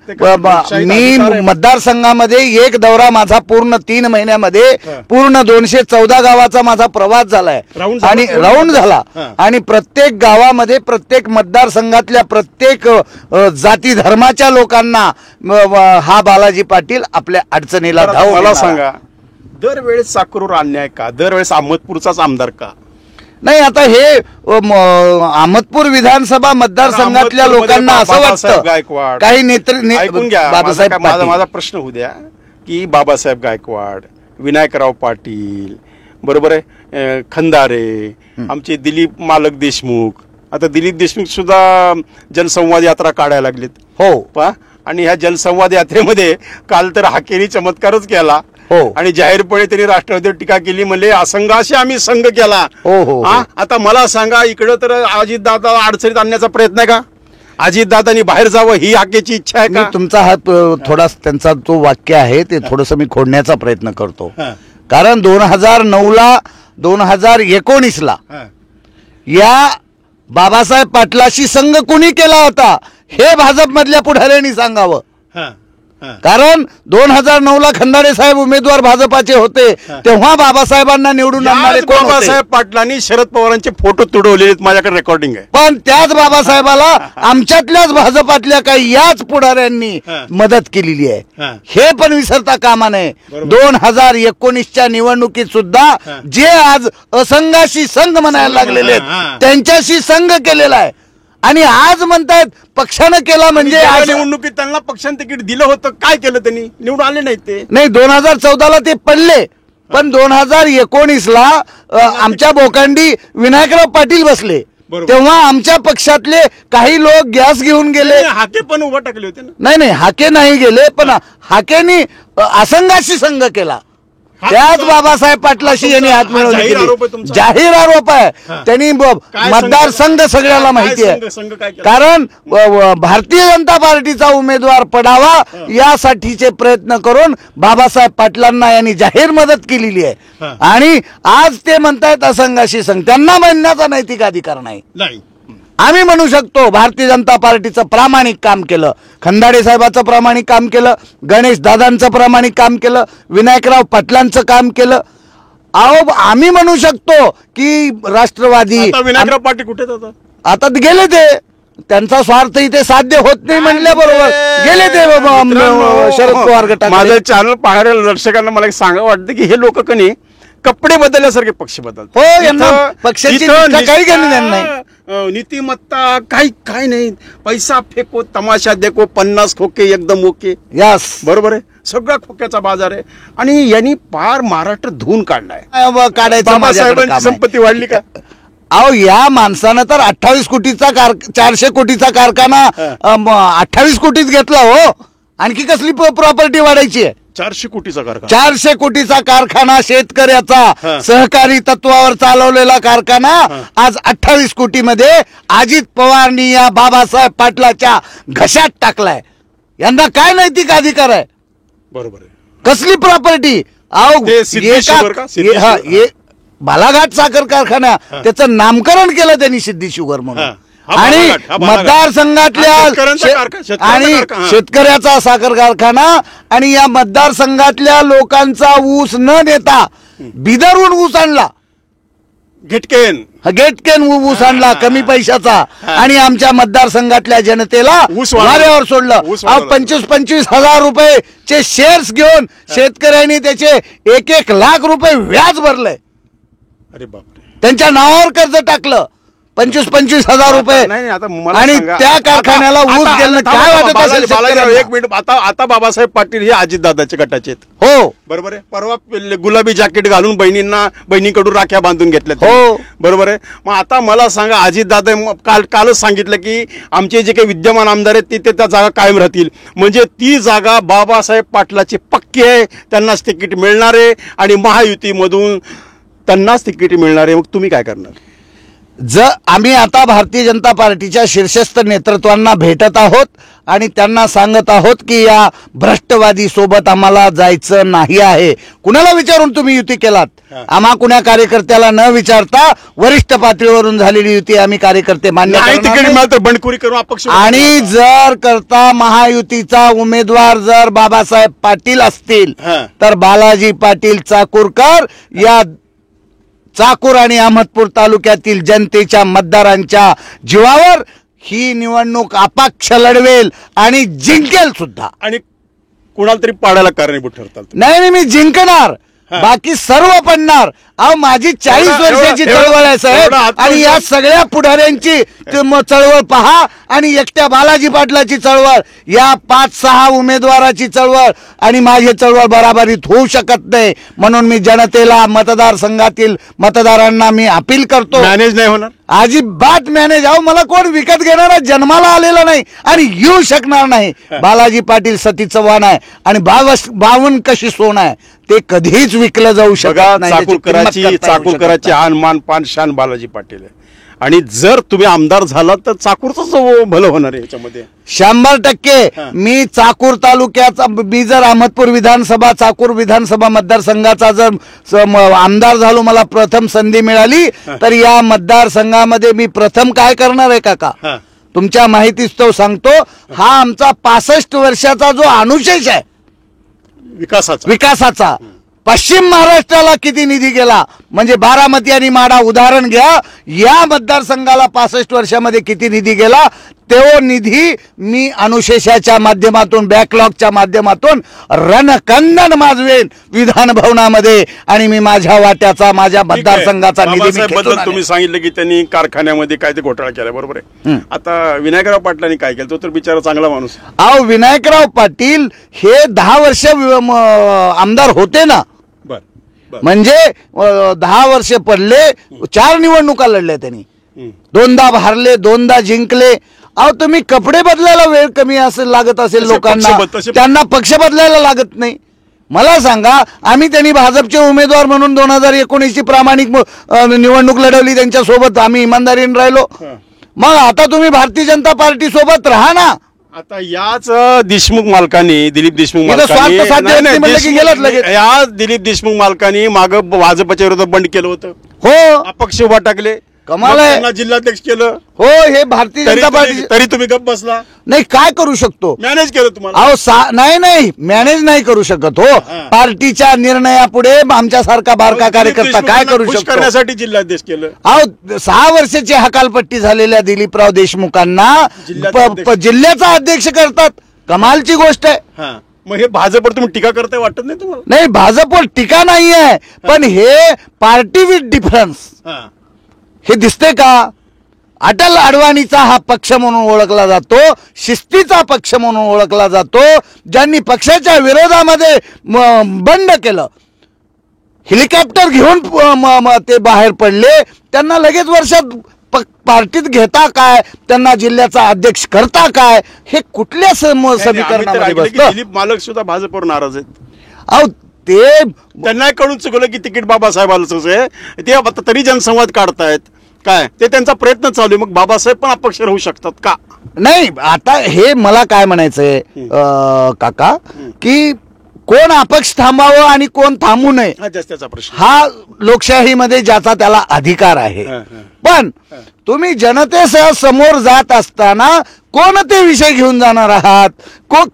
मी मतदारसंघामध्ये एक दौरा माझा पूर्ण 3 महिन्यामध्ये पूर्ण 214 गावाचा माझा प्रवास झालाय आणि राऊंड झाला. आणि प्रत्येक गावामध्ये प्रत्येक मतदारसंघातल्या प्रत्येक जाती धर्माच्या लोकांना हा बालाजी पाटील आपल्या अडचणीला धाव. मला सांगा, दरवेळेस साकरूर अन्याय का, दरवेळेस अहमदपूरचाच आमदार का? नाही, आता हे अहमदपूर विधानसभा मतदारसंघातल्या लोकांना असं वाटतं गायकवाड काही नेते. ऐकून घ्या, माझा प्रश्न होऊ द्या की बाबासाहेब गायकवाड, विनायकराव पाटील, बरोबर आहे, खंदारे, आमचे दिलीप मालक देशमुख, आता दिलीप देशमुख सुद्धा जनसंवाद यात्रा काढायला लागलेत. हो पा, आणि ह्या जनसंवाद यात्रेमध्ये काल तर हाकेरी चमत्कारच केला. आणि जाहीरपणे त्यांनी राष्ट्रवादीवर टीका केली, म्हणले असंघाशी आम्ही संघ केला. आता मला सांगा, इकडं तर अजितदादा अडचणीत आणण्याचा प्रयत्न आहे का? अजितदादांनी बाहेर जावं ही हाकेची इच्छा आहे का? तुमचा हा थोडा त्यांचा जो वाक्य आहे ते थोडस मी खोडण्याचा प्रयत्न करतो. कारण 2009ला 2019ला या बाबासाहेब पाटलाशी संघ कोणी केला होता हे भाजपमधल्या पुढाऱ्यांनी सांगावं. कारण 2009ला खंदारे साहेब उमेदवार भाजपाचे होते, तेव्हा बाबासाहेबांना निवडून आणणारे कोण होते? बाबासाहेब पाटलांनी शरद पवारांचे फोटो तुडवलेले, माझ्याकडे रेकॉर्डिंग आहे. पण त्याच बाबासाहेबाला आमच्यातल्याच भाजपातल्या काही याच पुढाऱ्यांनी मदत केलेली आहे, हे पण विसरता कामा नये. 2019च्या निवडणुकीत सुद्धा जे आज असंघाशी संघ म्हणायला लागलेले आहेत त्यांच्याशी संघ केलेला आहे. आणि आज म्हणतायत पक्षानं केला म्हणजे निवडणुकीत त्यांना पक्षानं तिकीट दिलं होतं, काय केलं त्यांनी? निवडून आले नाहीत ते. नाही, 2014ला ते पडले, पण 2019ला आमच्या बोकांडी विनायकराव पाटील बसले, तेव्हा आमच्या पक्षातले काही लोक गॅस घेऊन गेले. हाके पण उभा टाकले होते ना? नाही, हाके नाही गेले, पण हाकेनी असंघाशी संघ केला. त्याच बाबासाहेब पाटलाशी यांनी हात मिळवले जाहीर केले. आरोप आहे तुमचा? जाहीर आरोप आहे. त्यांनी काय मतदारसंघ सगळ्याला माहिती आहे. संघ काय केला? कारण भारतीय जनता पार्टीचा उमेदवार पडावा यासाठीचे प्रयत्न करून बाबासाहेब पाटलांना यांनी जाहीर मदत केलेली आहे. आणि आज ते म्हणतायत असंघाशी संघ, त्यांना म्हणण्याचा नैतिक अधिकार नाही. आम्ही म्हणू शकतो भारतीय जनता पार्टीचं प्रामाणिक काम केलं, खंदाडे साहेबांचं प्रामाणिक काम केलं, गणेश दादांचं प्रामाणिक काम केलं, विनायकराव पाटलांचं काम केलं. अहो आम्ही म्हणू शकतो की राष्ट्रवादी विनायकराव पाटील कुठे जातात? आता गेले ते, त्यांचा स्वार्थ इथे साध्य होत नाही म्हणल्याबरोबर गेले ते शरद पवार गटात. माझं चॅनल पाहणाऱ्या दर्शकांना मला एक सांगा वाटतं की हे लोक कनी कपडे बदलल्यासारखे पक्ष बदलतात. हो, यांना पक्षाची काही घेणं देणं नाही. नीतिमत्ता काही नाही. पैसा फेको, तमाशा देखो, 50 खोके एकदम ओके. यस, बरोबर आहे. सगळा खोक्याचा बाजार आहे आणि यांनी पार महाराष्ट्र धुवून काढलाय. काढायचं. बाबासाहेबांची संपत्ती वाढली का? अहो या माणसानं तर 28 कोटीचा 400 कोटीचा कारखाना 28 कोटीत घेतला. हो, आणखी कसली प्रॉपर्टी वाढायची आहे? 400 कोटीचा कारखाना. 400 कोटीचा कारखाना, शेतकऱ्याचा सहकारी तत्वावर चालवलेला कारखाना आज 28 कोटीमध्ये अजित पवारनी या बाबासाहेब पाटलाच्या घशात टाकलाय. यांना काय नैतिक अधिकार आहे? बरोबर आहे. कसली प्रॉपर्टी? अहो बालाघाट साखर कारखाना, त्याचं नामकरण केलं त्यांनी सिद्धी शुगर म्हणून. आणि मतदारसंघातल्या आणि शेतकऱ्याचा साखर कारखाना आणि या मतदारसंघातल्या लोकांचा ऊस न देता बिदरहून ऊस आणला. गेटकेन ऊस आणला कमी पैशाचा आणि आमच्या मतदारसंघातल्या जनतेला वाऱ्यावर सोडलं. 25,000 रुपयेचे शेअर्स घेऊन शेतकऱ्यांनी त्याचे 1 लाख रुपये व्याज भरलंय. अरे बापरे. त्यांच्या नावावर कर्ज टाकलं 25,000 रुपये. आणि त्या कारखान्याला ऊस गेलं. काय वाटत असेल? 1 मिनिट. आता बाबासाहेब पाटील हे अजितदादाचे गटाचे आहेत. हो, बरोबर आहे. परवा गुलाबी जॅकेट घालून बहिणीकडून राख्या बांधून घेतल्या. हो, बरोबर आहे. मग आता मला सांगा, अजितदादा कालच सांगितलं की आमचे जे काही विद्यमान आमदार आहेत ते त्या जागा कायम राहतील. म्हणजे ती जागा बाबासाहेब पाटलाची पक्की आहे, त्यांनाच तिकीट मिळणार आहे आणि महायुतीमधून त्यांनाच तिकीट मिळणार आहे. मग तुम्ही काय करणार? आम्ही आता भारतीय जनता पार्टीच्या शीर्षस्थ नेतृत्वांना भेटत आहोत आणि त्यांना सांगत आहोत की या भ्रष्टवादी सोबत आम्हाला जायचं नाही आहे. कुणाला विचारून तुम्ही युती केलात? आम्हा कुणा कार्यकर्त्याला न विचारता वरिष्ठ पातळीवरून झालेली युती आम्ही कार्यकर्ते मान्य करणार. बंडखोरी करू अपक्ष. आणि जर करता महायुतीचा उमेदवार जर बाबासाहेब पाटील असतील तर बालाजी पाटील चाकूरकर या चाकूर आणि अहमदपूर तालुक्यातील जनतेच्या मतदारांच्या जीवावर ही निवडणूक अपक्ष लढवेल आणि जिंकेल सुद्धा. आणि कुणाला तरी पाडायला कारणीभूत ठरतात. नाही, मी जिंकणार, बाकी सर्व पडणार. अहो माझी 40 वर्षाची चळवळ आहे साहेब आणि या सगळ्या पुढाऱ्यांची चळवळ पहा आणि एकट्या बालाजी पाटलाची चळवळ, या 5-6 उमेदवाराची चळवळ आणि माझी चळवळ बराबरीत होऊ शकत नाही. म्हणून मी जनतेला, मतदारसंघातील मतदारांना मी अपील करतो, मॅनेज नाही होणार अजिबात मॅनेज. अहो मला कोण विकत घेणारा जन्माला आलेला नाही आणि येऊ शकणार नाही. बालाजी पाटील सती चव्हाण आहे आणि 52 कशी सोन आहे ते कधीच विकलं जाऊ शकत नाही. चाकूरकरांची आन मान पान शान बालाजी पाटील आहे. आणि जर तुम्ही आमदार झालात तर चाकूरच भलं होणार आहे याच्यामध्ये 100%. मी चाकूर तालुक्याचा, मी जर अहमदपूर विधानसभा, चाकूर विधानसभा मतदारसंघाचा जर आमदार झालो, मला प्रथम संधी मिळाली तर या मतदारसंघामध्ये मी प्रथम काय करणार आहे काका, तुमच्या माहितीस्तव सांगतो. हा आमचा 65 वर्षाचा जो अनुशेष आहे विकासाचा, पश्चिम महाराष्ट्राला किती निधी गेला म्हणजे बारामती आणि माढा उदाहरण घ्या, या मतदारसंघाला 65 वर्षामध्ये किती निधी गेला तो निधी मी अनुशेषाच्या माध्यमातून, बॅकलॉगच्या माध्यमातून रणकंदन माजवेन विधान भवनामध्ये आणि मी माझ्या वाट्याचा, माझ्या मतदारसंघाचा निधी. तुम्ही सांगितलं की त्यांनी कारखान्यामध्ये काय ते घोटाळा केला, बरोबर आहे. आता विनायकराव पाटलांनी काय केलं? तो तर बिचारा चांगला माणूस. अहो विनायकराव पाटील हे 10 वर्ष आमदार होते ना, म्हणजे 10 वर्ष पडले, 4 निवडणुका लढल्या त्यांनी, 2दा हारले, 2दा जिंकले. अहो तुम्ही कपडे बदलायला वेळ कमी असेल लागत असेल लोकांना, त्यांना पक्ष बदलायला लागत नाही. मला सांगा, आम्ही त्यांनी भाजपचे उमेदवार म्हणून 2019ची प्रामाणिक निवडणूक लढवली, त्यांच्यासोबत आम्ही इमानदारीने राहिलो. मग आता तुम्ही भारतीय जनता पार्टी सोबत राहा ना. आता याच देशमुख मालकांनी, दिलीप देशमुख इथं स्वार्थ साध्य मालकांनी व्यक्ती म्हणलं की गेलाच लगेच. या दिलीप देशमुख मालकांनी माग भाजपच्या विरोधात बंड केलं होतं, हो, अपक्ष उभा टाकले, कमाल मग आहे. त्यांना जिल्हाध्यक्ष केलं. हो, हे भारतीय जनता पार्टी. तरी तुम्ही गप्प बसला, नाही, काय करू शकतो? मॅनेज केलं तुम्हाला. अहो नाही मॅनेज नाही करू शकत. हो, पार्टीच्या निर्णयापुढे आमच्यासारखा बारका कार्यकर्ता काय करू खुश शकतो? करण्यासाठी जिल्हाध्यक्ष केलं. अहो, 6 वर्षाची हकालपट्टी झालेल्या दिलीपराव देशमुखांना जिल्ह्याचा अध्यक्ष करतात. कमालची गोष्ट आहे. हा, मग हे भाजपवर तुम्ही टीका करताय वाटत नाही तुम्हाला? नाही, भाजपवर टीका नाही आहे, पण हे पार्टी विथ डिफरन्स हा. हे दिसते का? अटल अडवाणीचा हा पक्ष म्हणून ओळखला जातो, शिस्तीचा पक्ष म्हणून ओळखला जातो. ज्यांनी पक्षाच्या विरोधामध्ये बंड केलं, हेलिकॉप्टर घेऊन ते बाहेर पडले, त्यांना लगेच वर्षात पार्टीत घेता काय, त्यांना जिल्ह्याचा अध्यक्ष करता काय, हे कुठल्या समीकरणामध्ये बसतं? दिलीप मालक सुद्धा भाजपवर नाराज आहेत. अहो, ते त्यांना कळून चुकलं की तिकीट बाबासाहेबांचंच आहे, ते आता तरी जनसंवाद काढतायत. काय ते त्यांचा प्रयत्न चालू आहे. मग बाबासाहेब पण अपक्ष राहू शकतात का? नाही, आता हे मला काय म्हणायचंय काका, की कोण अपक्ष थांबावं आणि कोण थांबू नये, त्याचा प्रश्न. हा लोकशाहीमध्ये ज्याचा त्याला अधिकार आहे. पण तुम्ही जनतेसह समोर जात असताना कोणते विषय घेऊन जाणार आहात?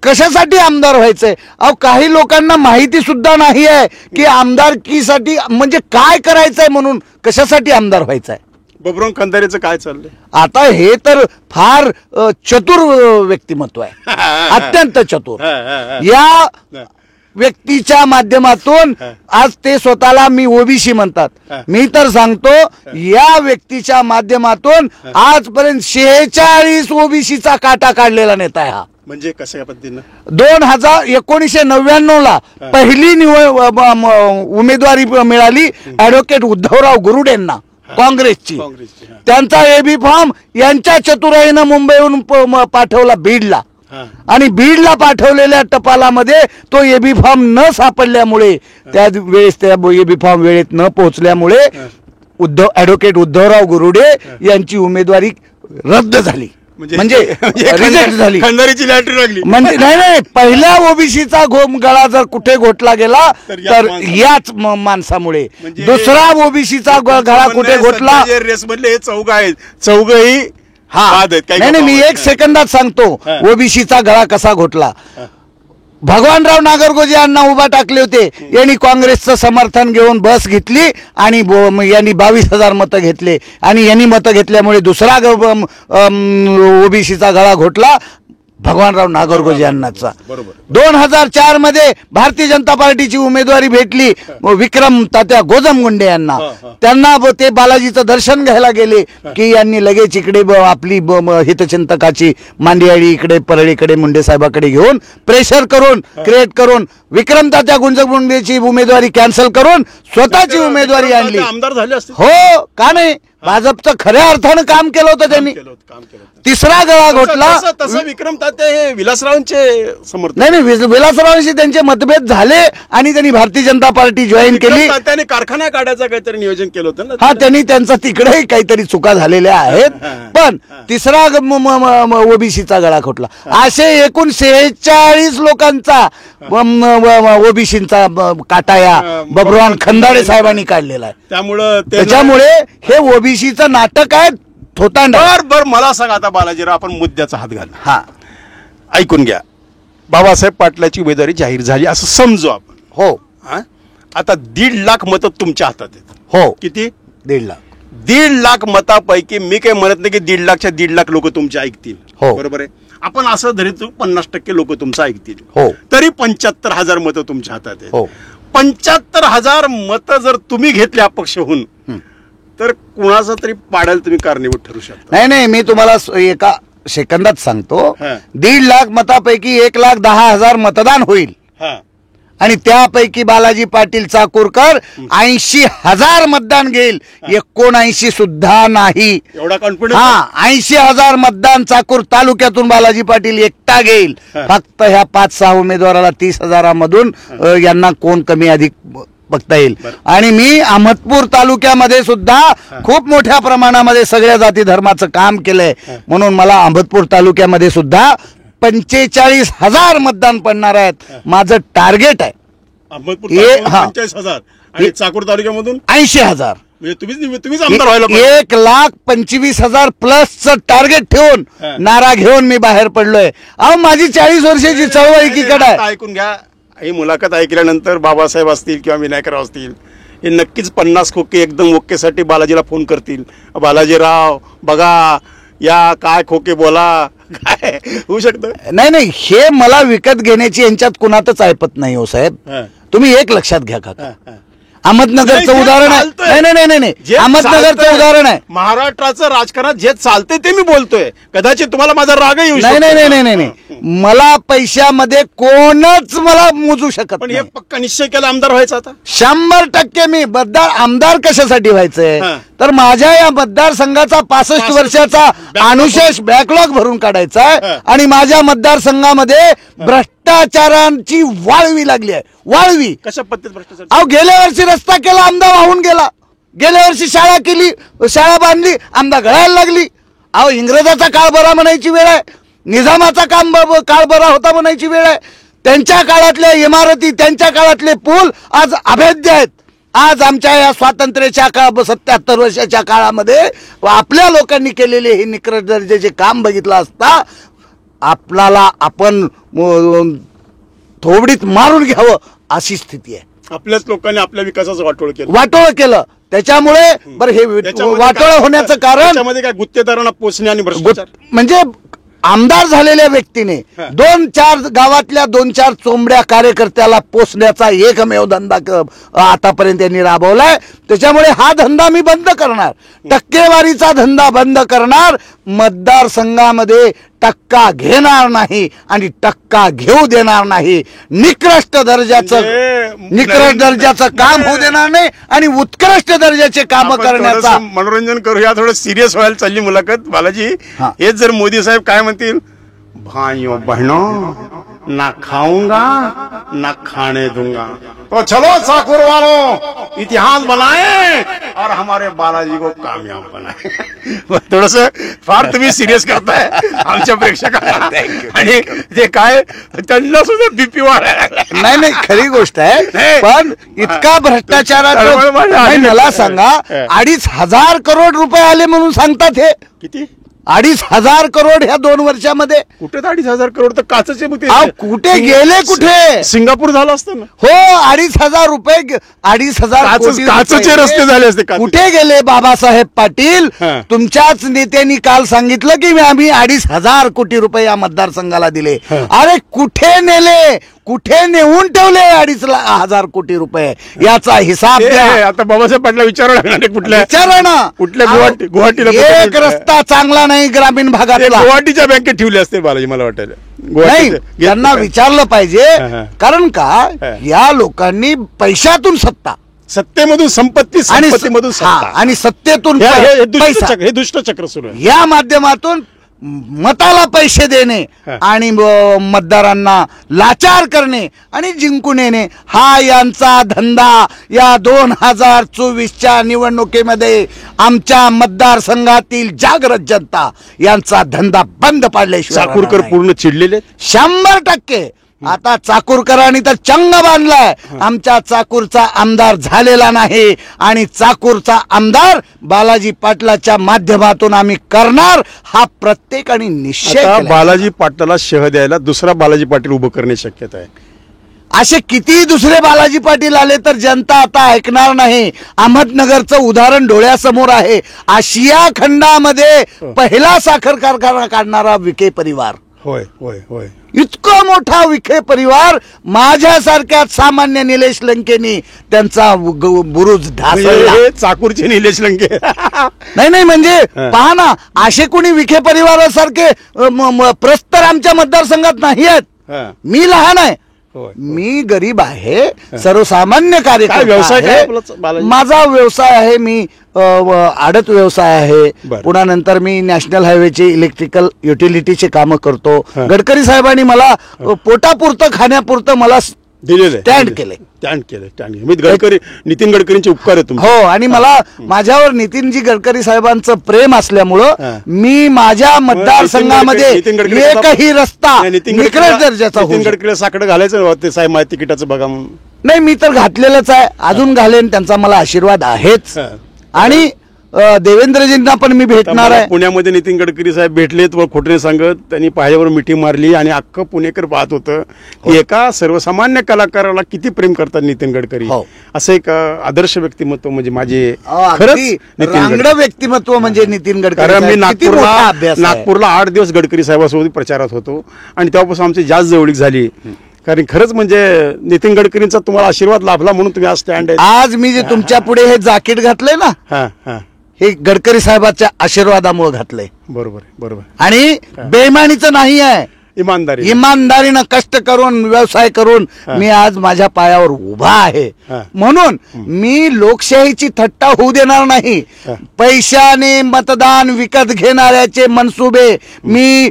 कशासाठी आमदार व्हायचंय? अहो, काही लोकांना माहिती सुद्धा नाही आहे की आमदारकीसाठी म्हणजे काय करायचंय, म्हणून कशासाठी आमदार व्हायचंय. बबुराव खंदारेचं काय चाललंय आता? हे तर फार चतुर व्यक्तिमत्व आहे, अत्यंत चतुर. या व्यक्तीच्या माध्यमातून आज ते स्वतःला मी ओबीसी म्हणतात. मी तर सांगतो, या व्यक्तीच्या माध्यमातून आजपर्यंत 46 ओबीसीचा काटा काढलेला नेता आहे हा. म्हणजे कसं या पद्धतीनं 1999ला पहिली उमेदवारी मिळाली ऍडव्होकेट उद्धवराव गुरुडेंना, काँग्रेसची. त्यांचा एबी फॉर्म यांच्या चतुराईनं मुंबईहून पाठवला बीडला, आणि बीडला पाठवलेल्या टपालामध्ये तो एबी फॉर्म न सापडल्यामुळे, त्या वेळेस त्या एबी फॉर्म वेळेत न पोहोचल्यामुळे ऍडव्होकेट उद्धवराव गुरुडे यांची उमेदवारी रद्द झाली, म्हणजे रिजेक्ट झाली. खंदारीची लॅटरी लागली. म्हणजे नाही, पहिल्या ओबीसीचा गळा जर कुठे घोटला गेला तर याच माणसामुळे. दुसरा ओबीसीचा गळा कुठे घोटला? रेस मधले हे चौघ आहेत, चौघही नाही, मी 1 सेकंदात सांगतो ओबीसीचा गळा कसा घोटला. भगवानराव नागरगोजे यांना उभा टाकले होते, यांनी काँग्रेसचं समर्थन घेऊन बस घेतली आणि यांनी 22,000 मतं घेतले, आणि यांनी मतं घेतल्यामुळे दुसरा ओबीसीचा गळा घोटला भगवानराव नागरगोजे यांनाचा. 2004 मध्ये भारतीय जनता पार्टीची उमेदवारी भेटली विक्रम तात्या गोजमगुंडे यांना. त्यांना ते बालाजीचं दर्शन घ्यायला गेले की यांनी लगेच इकडे आपली हितचिंतकाची मांडियाळी इकडे परळीकडे मुंडे साहेबाकडे घेऊन प्रेशर करून क्रिएट करून विक्रम तात्या गुंजगुंडेची उमेदवारी कॅन्सल करून स्वतःची उमेदवारी आणली. आमदार झाले असते. हो, का नाही? भाजपचं खऱ्या अर्थानं काम केलं होतं त्यांनी. तिसरा गळा घोटला. तसं विक्रम तात्या हे विलासरावांचे समर्थक. नाही, विलासरावांशी त्यांचे मतभेद झाले आणि त्यांनी भारतीय जनता पार्टी जॉईन केली. त्याने कारखाना काढायचं काहीतरी नियोजन केलं होतं ना. हा, त्यांनी त्यांचा तिकडेही काहीतरी चुका झालेल्या आहेत. पण तिसरा ओबीसीचा गळा घोटला. असे एकूण 46 लोकांचा ओबीसीचा काटा या बबुराव खंदारे साहेबांनी काढलेला आहे. त्याच्यामुळे हे ओबीसीचं नाटक आहे थोतांड. बर मला सांग आता बालाजीराव, आपण मुद्द्याचा हात घाल. हा, ऐकून घ्या. बाबासाहेब पाटलाची उमेदवारी जाहीर झाली असं समजू आपण. हो. आता 1.5 लाख मतं तुमच्या हातात आहेत. हो. किती? 1.5 लाख. 1.5 लाख मतापैकी मी काही म्हणत नाही की 1.5 लाख लोक तुमचे ऐकतील. हो. बरोबर आहे. आपण असं धरतो 50% लोक तुमचं ऐकतील. हो. तरी 75,000 मतं तुमच्या हातात आहेत. हो. 75,000 मतं जर तुम्ही घेतले अपक्ष होऊन, तर कुणाचा तरी पाडायला तुम्ही कारणीभूत ठरू शकता. नाही, मी तुम्हाला एका सेकंदात सांगतो. 1.5 लाख मतापैकी 1,10,000 मतदान होईल आणि त्यापैकी बालाजी पाटील चाकूरकर 80,000 मतदान घेईल, 79 सुद्धा नाही. एवढा कॉन्फिडन्स? हा, 80,000 मतदान चाकूर तालुक्यातून बालाजी पाटील एकटा घेईल. फक्त ह्या 5-6 उमेदवाराला 30,000 मधून यांना कोण कमी अधिक बघता येईल. आणि मी अहमदपूर तालुक्यामध्ये सुद्धा खूप मोठ्या प्रमाणामध्ये सगळ्या जाती धर्माचं काम केलंय, म्हणून मला अहमदपूर तालुक्यामध्ये सुद्धा 45,000 मतदान पडणार आहेत. माझं टार्गेट आहे. अहमदपूर तालुक्यामध्ये 45,000 आणि चाकूर तालुक्यामधून 80,000. म्हणजे तुम्हीच आमदार व्हायला पाहिजे. 1,25,000 प्लसचं टार्गेट ठेवून नारा घेऊन मी बाहेर पडलोय. अहो, माझी 40 वर्षाची चळवळ एकीकडे आहे. ऐकून घ्या, ही मुलाखत ऐकल्यानंतर बाबासाहेब असतील किंवा विनायकराव असतील, हे नक्कीच 50 खोके एकदम ओकेसाठी बालाजीला फोन करतील. बालाजीराव बघा, या काय खोके बोला, काय होऊ शकतं? नाही, हे मला विकत घेण्याची यांच्यात कुणातच ऐपत नाही हो साहेब. तुम्ही एक लक्षात घ्या काका, अहमदनगरचं उदाहरण आहे. नाही, अहमदनगरचं उदाहरण आहे. महाराष्ट्राचं राजकारण जे चालते ते मी बोलतोय. कदाचित तुम्हाला माझा राग येऊ शकतो. नाही, मला पैशामध्ये कोणच मला मोजू शकत पण नाही. हे पक्का निश्चय केला आमदार व्हायचा आता? 100% मी आमदार कशासाठी व्हायचंय, तर माझ्या या मतदारसंघाचा 65 वर्षाचा अनुशेष बॅकलॉग भरून काढायचा आहे. आणि माझ्या मतदारसंघामध्ये भ्रष्टाचारांची वाळवी लागली आहे. वाळवी कशा पद्धतीत भ्रष्टाचार? अहो, गेल्या वर्षी रस्ता केला, आमदा वाहून गेला. गेल्या वर्षी शाळा केली, शाळा बांधली, आमदा गळायला लागली. अहो, इंग्रजाचा काळ बरा म्हणायची वेळ आहे, निजामाचा काळ बरा होता म्हणायची वेळ आहे. त्यांच्या काळातल्या इमारती, त्यांच्या काळातले पूल आज अभेद्य आहेत. आज आमच्या या स्वातंत्र्याच्या 77 वर्षाच्या काळामध्ये आपल्या लोकांनी केलेले हे निकृष्ट दर्जाचे काम बघितलं असता आपल्याला आपण थोबडीत मारून घ्यावं अशी स्थिती आहे. आपल्याच लोकांनी आपल्या विकासाचं वाटोळ केलं. त्याच्यामुळे बरं, हे वाटोळ होण्याचं कारण त्याच्यामध्ये काय गुत्तेदारांना पोचणे आणि भ्रष्टाचार. म्हणजे आमदार झालेल्या व्यक्तीने 2-4 गावातल्या 2-4 चोंबड्या कार्यकर्त्याला पोचण्याचा एकमेव धंदा आतापर्यंत त्यांनी राबवलाय. त्याच्यामुळे हा धंदा मी बंद करणार, टक्केवारीचा धंदा बंद करणार. मतदारसंघामध्ये टक्का घेणार नाही आणि टक्का घेऊ देणार नाही. निकृष्ट दर्जाचं काम होऊ देणार नाही आणि उत्कृष्ट दर्जाचे काम करण्याचा. मनोरंजन करूया, थोडं सिरियस व्हायला चालली मुलाखत. बालाजी, हेच जर मोदी साहेब काय म्हणतील, भाइयों बहनों, ना खाऊंगा ना खाने दूंगा, तो चलो चाकूर वालों इतिहास बनाए और हमारे बालाजी को कामयाब बनाए. थोडस फार तुम्ही सिरियस करताय आमच्या प्रेक्षकांना. आणि ते काय, त्यांना सुद्धा बीपी वाढायला. नाही, खरी गोष्ट आहे. पण इतका भ्रष्टाचाराचा मला सांगा, 2,500 करोड रुपये आले म्हणून सांगतात. हे किती? 2,500 करोड ह्या 2 वर्षामध्ये. कुठे 2,500 करोड? तर काचचे कुठे गेले? कुठे सिंगापूर झालं असतं ना. हो, 2,500 रुपये, 2,500 काचचे रस्ते झाले असते. कुठे गेले बाबासाहेब पाटील? तुमच्याच नेत्यांनी काल सांगितलं की आम्ही 2,500 कोटी रुपये या मतदारसंघाला दिले. अरे कुठे नेले? कुठे नेऊन ठेवले 2,500 कोटी रुपये? याचा हिसाब द्या. आता बाबासाहेब पाटला विचारावं लागणार. विचारा ना. कुठल्या? गुवाहाटीला एक रस्ता चांगला नाही ग्रामीण भागातला. गुवाहाटीच्या बँकेत ठेवले असते बालाजी, मला वाटायला. नाही, त्यांना विचारलं पाहिजे. कारण का या लोकांनी पैशातून सत्तेमधून संपत्ती, संपत्तीमधून आणि सत्तेतून हे दुष्टचक्र सुरू आहे. या माध्यमातून मताला पैसे देणे आणि मतदारांना लाचार करणे आणि जिंकून येणे, हा यांचा धंदा या 2024च्या निवडणुकीमध्ये आमच्या मतदारसंघातील जागृत जनता यांचा धंदा बंद पाडल्याशिवाय. चाकूरकर पूर्ण चिडलेले 100%. आता चाकूरकरांनी तर चंग बांधलाय. आमच्या चाकूरचा आमदार झालेला नाही आणि चाकूरचा आमदार बालाजी पाटलाच्या माध्यमातून आम्ही करणार, हा प्रत्येकाने निश्चय. बालाजी पाटलाला शह द्यायला दुसरा बालाजी पाटील उभं करण्याची शक्यता आहे. असे किती दुसरे बालाजी पाटील आले तर जनता आता ऐकणार नाही. अहमदनगरचं उदाहरण डोळ्यासमोर आहे. आशिया खंडामध्ये पहिला साखर कारखाना काढणारा विखे परिवार. होय होय होय. इतका मोठा विखे परिवार, माझ्यासारख्या सामान्य निलेश लंकेनी त्यांचा बुरुज ढासळला. चाकूरचे निलेश लंके. नाही, म्हणजे पहा ना, असे कोणी विखे परिवारासारखे प्रस्तर आमच्या मतदारसंघात नाही आहेत. मी लहान आहे होय. मी गरीब आहे, सर्वसामान्य काय व्यवसाय काय आहे. आपला बालाजी? माझा व्यवसाय आहे, मी आडत व्यवसाय आहे. बरं. पुन्हा नंतर मी नॅशनल हायवेचे इलेक्ट्रिकल युटिलिटीचे कामं करतो. हा. गडकरी साहेबांनी मला पोटापुरतं खाण्यापुरतं मला दिलेलं स्टँड केले. स्टँड केलं. मी गडकरी, नितीन गडकरींचे उपकार आहे तुमचे. हो, आणि मला माझ्यावर नितीनजी गडकरी साहेबांचं प्रेम असल्यामुळं हा. मी माझ्या मतदारसंघामध्ये नितीन गडकरी एकही रस्ता नाही, नितीन निकृष्ट दर्जाचा होऊ नितीन शकतो. गडकरीला साकडं घालायचं ते साहेब माझ्या तिकिटाचं बघा म्हणून. नाही, मी तर घातलेलंच आहे, अजून घालेन. त्यांचा मला आशीर्वाद आहेच. हा. आणि देवेंद्रजींना पण मी भेटणार मला आहे. पुण्यामध्ये नितीन गडकरी साहेब भेटलेत व खोटणे सांगत त्यांनी पायावर मिठी मारली आणि अख्खं पुणेकर पाहत होतं की एका सर्वसामान्य कलाकाराला किती प्रेम करतात नितीन गडकरी. हो. असं एक आदर्श व्यक्तिमत्व म्हणजे माझे अगदी खरंच नितीन रांगडं गडकरी. व्यक्तिमत्व म्हणजे नितीन गडकरी कारण मी साहेब. किती मोठा अभ्यास आहे. नागपूरला 8 दिवस गडकरी साहेबांसोबत प्रचारात होतो आणि तेव्हापासून आमची जास्त जवळीक झाली. कारण खरंच म्हणजे नितीन गडकरींचा तुम्हाला आशीर्वाद लाभला म्हणून तुम्ही आज स्टँड आहे. आज मी जे तुमच्या पुढे हे जाकीट घातलंय ना, हा हा, हे गडकरी साहेबाच्या आशीर्वादामुळे घातलंय. बरोबर बरोबर. आणि बेईमानीचं नाही आहे, इमानदारी. इमानदारीनं कष्ट करून व्यवसाय करून मी आज माझ्या पायावर उभा आहे. हा. म्हणून मी लोकशाहीची थट्टा होऊ देणार नाही. पैशाने मतदान विकत घेणाऱ्याचे मनसुबे मी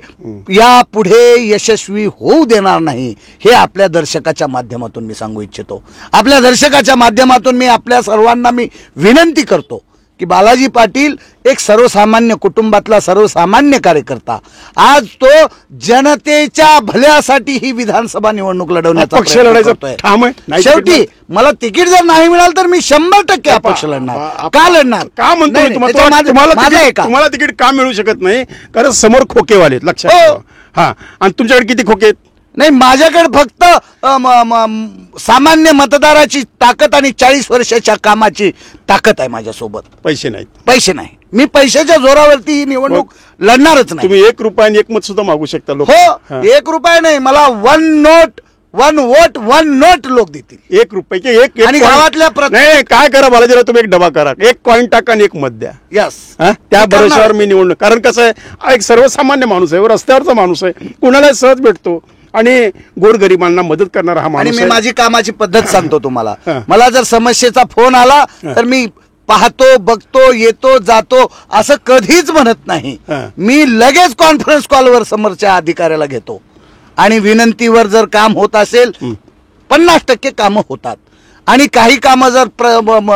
यापुढे यशस्वी होऊ देणार नाही. हे आपल्या दर्शकाच्या माध्यमातून मी सांगू इच्छितो. आपल्या दर्शकाच्या माध्यमातून मी आपल्या सर्वांना मी विनंती करतो की बालाजी पाटील एक सर्वसामान्य कुटुंबातला सर्वसामान्य कार्यकर्ता, आज तो जनतेच्या भल्यासाठी ही विधानसभा निवडणूक लढवण्याचा अपक्ष प्रयत्न लढायचं करतोय. ठाम आहे. नाही शेवटी तिकीट मला तिकीट जर नाही मिळालं तर मी 100% अपक्ष लढणार. का लढणार? का म्हणतो नाही, मी नाही, तुम्हाला त्याच्या माझं तिकीट- आहे का? तुम्हाला तिकीट का मिळू शकत नाही? कारण समोर खोकेवाले आहेत, लक्षात हो. ठेवा. हा, आणि तुमच्याकडे किती खोके आहेत? नाही, माझ्याकडे फक्त सामान्य मतदाराची ताकद आणि 40 वर्षाच्या कामाची ताकद आहे माझ्यासोबत. पैसे नाहीत. पैसे नाही. मी पैशाच्या जोरावरती ही निवडणूक लढणारच नाही. तुम्ही 1 रुपया आणि 1 मत सुद्धा मागू शकता लोक. हो, 1 रुपया नाही, मला 1 नोट 1 वोट 1 नोट लोक देतील. 1 रुपये की एक आणि coin- गावातल्या नाही, काय करा बालाजीराव, तुम्ही एक डबा करा, 1 कॉईन टाका आणि 1 मत द्या. यस, त्या मी करणार. भरोश्यावर मी निवडणूक. कारण कसं आहे, हा एक सर्वसामान्य माणूस आहे, रस्त्यावरचा माणूस आहे, कुणाला सहज भेटतो आणि गोरगरिबांना मदत करणारा हा आणि माणूस मी आहे. माझी कामाची पद्धत सांगतो तुम्हाला. हा. मला जर समस्येचा फोन आला तर मी पाहतो, बघतो, येतो, जातो असं कधीच म्हणत नाही. हा. मी लगेच कॉन्फरन्स कॉलवर समोरच्या अधिकाऱ्याला घेतो आणि विनंतीवर जर काम होत असेल 50% कामं होतात. आणि काही कामं जर